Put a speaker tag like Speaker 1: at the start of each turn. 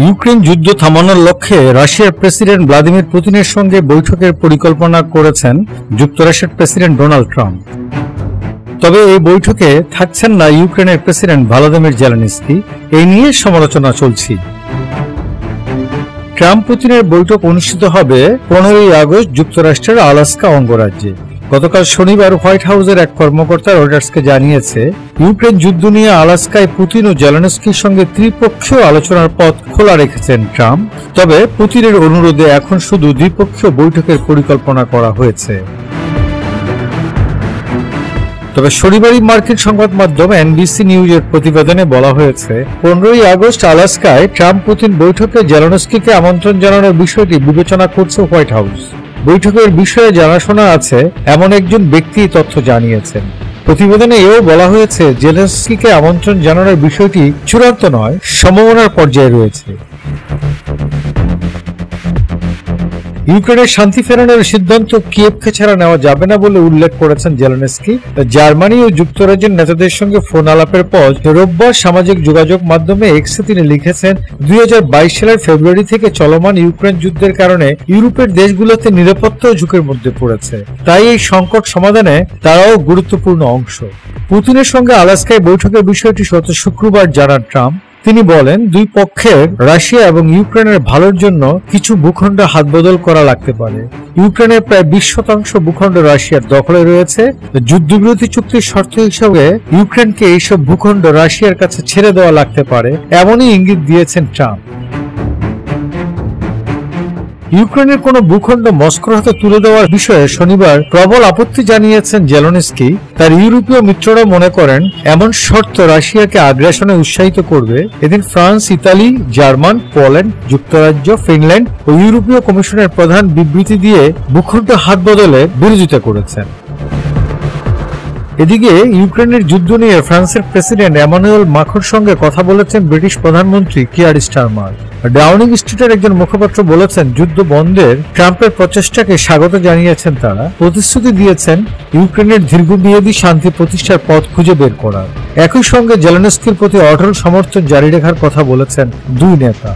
Speaker 1: Ukraine যুদ্ধ থামানোর লক্ষ্যে রাশিয়ার প্রেসিডেন্ট ভ্লাদিমির পুতিনের সঙ্গে বৈঠকের পরিকল্পনা করেছেন যুক্তরাষ্ট্রের প্রেসিডেন্ট ডোনাল্ড ট্রাম্প। তবে এই বৈঠকে থাকছেন না ইউক্রেনের প্রেসিডেন্ট ভলোদিমির জেলেনস্কি। এই নিয়ে সমালোচনা চলছে। ট্রাম্প পুতিনের বৈঠক অনুষ্ঠিত হবে 15ই আগস্ট যুক্তরাষ্ট্রের আলাস্কা অঙ্গরাজ্যে। গতকাল শনিবার হোয়াইট হাউসের এক কর্মকর্তা রয়টার্সকে জানিয়েছে, ইউক্রেন যুদ্ধ নিয়ে আলাস্কায় পুতিন ও জেলেনস্কির সঙ্গে ত্রিপক্ষীয় আলোচনার পথ খোলা রেখেছেন ট্রাম্প। তবে পুতিনের অনুরোধে এখন শুধু দ্বিপক্ষীয় বৈঠকের পরিকল্পনা করা হয়েছে। তবে শনিবারই মার্কিন সংবাদ মাধ্যম এনবিসি নিউজের প্রতিবেদনে বলা হয়েছে, 15ই আগস্ট আলাস্কায় ট্রাম্প পুতিন বৈঠকে জেলেনস্কিকে আমন্ত্রণ জানানোর বিষয়টি বিবেচনা করছে হোয়াইট হাউস। বৈঠকের বিষয়ে জানাশোনা আছে এমন একজন ব্যক্তি তথ্য জানিয়েছেন। প্রতিবেদনে এও বলা হয়েছে, জেলেনস্কিকে আমন্ত্রণ জানানোর বিষয়টি চূড়ান্ত নয়, সম্ভাবনার পর্যায়ে রয়েছে। ইউক্রেনের শান্তি ফেরানোর সিদ্ধান্ত কিয়েভকে ছাড়া নেওয়া যাবে না বলে উল্লেখ করেছেন জেলেনস্কি। জার্মানি ও যুক্তরাজ্যের নেতাদের সঙ্গে ফোন আলাপের পর রোববার সামাজিক যোগাযোগ মাধ্যমে এক্সে তিনি লিখেছেন, 2022 সালের ফেব্রুয়ারি থেকে চলমান ইউক্রেন যুদ্ধের কারণে ইউরোপের দেশগুলোতে নিরাপত্তা ঝুঁকির মধ্যে পড়েছে। তাই এই সংকট সমাধানে তারাও গুরুত্বপূর্ণ অংশ। পুতিনের সঙ্গে আলাস্কায় বৈঠকের বিষয়টি গত শুক্রবার জানান ট্রাম্প। তিনি বলেন, দুই পক্ষের রাশিয়া এবং ইউক্রেনের ভালোর জন্য কিছু ভূখণ্ড হাতবদল করা লাগতে পারে। ইউক্রেনের প্রায় 20% ভূখণ্ড রাশিয়ার দখলে রয়েছে। যুদ্ধবিরতি চুক্তির শর্ত হিসেবে ইউক্রেনকে এইসব ভূখণ্ড রাশিয়ার কাছে ছেড়ে দেওয়া লাগতে পারে, এমনই ইঙ্গিত দিয়েছেন ট্রাম্প। ইউক্রেনের কোন ভূখণ্ড মস্কোর হাতে তুলে দেওয়ার বিষয়ে শনিবার প্রবল আপত্তি জানিয়েছেন জেলেনস্কি। তার ইউরোপীয় মিত্ররা মনে করেন এমন শর্ত রাশিয়াকে আগ্রাসনে উৎসাহিত করবে। এদিন ফ্রান্স, ইতালি, জার্মান, পোল্যান্ড, যুক্তরাজ্য, ফিনল্যান্ড ও ইউরোপীয় কমিশনের প্রধান বিবৃতি দিয়ে ভূখণ্ড হাত বদলে বিরোধিতা করেছেন। এদিকে ইউক্রেনের যুদ্ধ নিয়ে ফ্রান্সের প্রেসিডেন্ট এমানুয়েল মাখোঁর সঙ্গে কথা বলেছেন ব্রিটিশ প্রধানমন্ত্রী কিয়ার স্টারমার। ডাউনিং স্ট্রিটের একজন মুখপাত্র বলেছেন, যুদ্ধ বন্ধের ট্রাম্পের প্রচেষ্টাকে স্বাগত জানিয়েছেন তারা। প্রতিশ্রুতি দিয়েছেন ইউক্রেনের দীর্ঘমেয়াদী শান্তি প্রতিষ্ঠার পথ খুঁজে বের করার। একই সঙ্গে জেলেনস্কির প্রতি অটল সমর্থন জারি রাখার কথা বলেছেন দুই নেতা।